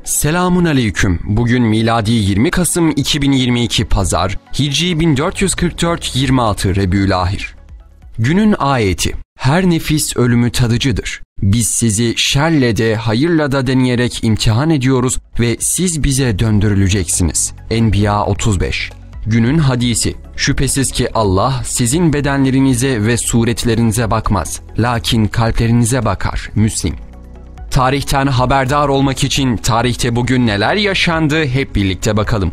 Selamun aleyküm. Bugün miladi 20 Kasım 2022 Pazar, Hicri 1444 26 Rebiülahir. Günün ayeti: Her nefis ölümü tadıcıdır. Biz sizi şerle de hayırla da deneyerek imtihan ediyoruz ve siz bize döndürüleceksiniz. Enbiya 35. Günün hadisi: Şüphesiz ki Allah sizin bedenlerinize ve suretlerinize bakmaz. Lakin kalplerinize bakar. Müslim. Tarihten haberdar olmak için tarihte bugün neler yaşandı hep birlikte bakalım.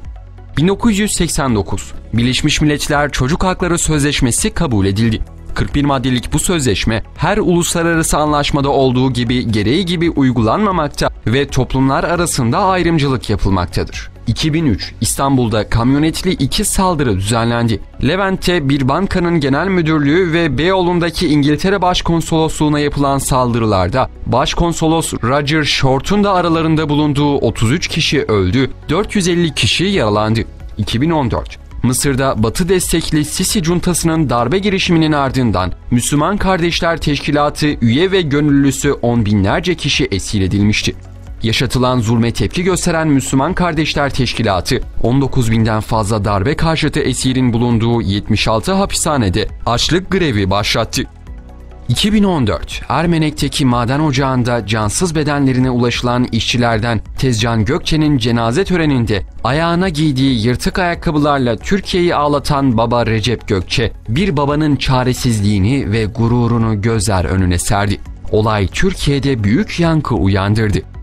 1989 Birleşmiş Milletler Çocuk Hakları Sözleşmesi kabul edildi. 41 maddelik bu sözleşme her uluslararası anlaşmada olduğu gibi gereği gibi uygulanmamakta ve toplumlar arasında ayrımcılık yapılmaktadır. 2003 İstanbul'da kamyonetli 2 saldırı düzenlendi. Levent'te bir bankanın genel müdürlüğü ve Beyoğlu'ndaki İngiltere Başkonsolosluğu'na yapılan saldırılarda Başkonsolos Roger Short'un da aralarında bulunduğu 33 kişi öldü, 450 kişi yaralandı. 2014 Mısır'da Batı destekli Sisi juntasının darbe girişiminin ardından Müslüman Kardeşler Teşkilatı üye ve gönüllüsü on binlerce kişi esir edilmişti. Yaşatılan zulme tepki gösteren Müslüman Kardeşler Teşkilatı 19 binden fazla darbe karşıtı esirin bulunduğu 76 hapishanede açlık grevi başlattı. 2014 Ermenek'teki maden ocağında cansız bedenlerine ulaşılan işçilerden Tezcan Gökçe'nin cenaze töreninde ayağına giydiği yırtık ayakkabılarla Türkiye'yi ağlatan baba Recep Gökçe, bir babanın çaresizliğini ve gururunu gözler önüne serdi. Olay Türkiye'de büyük yankı uyandırdı.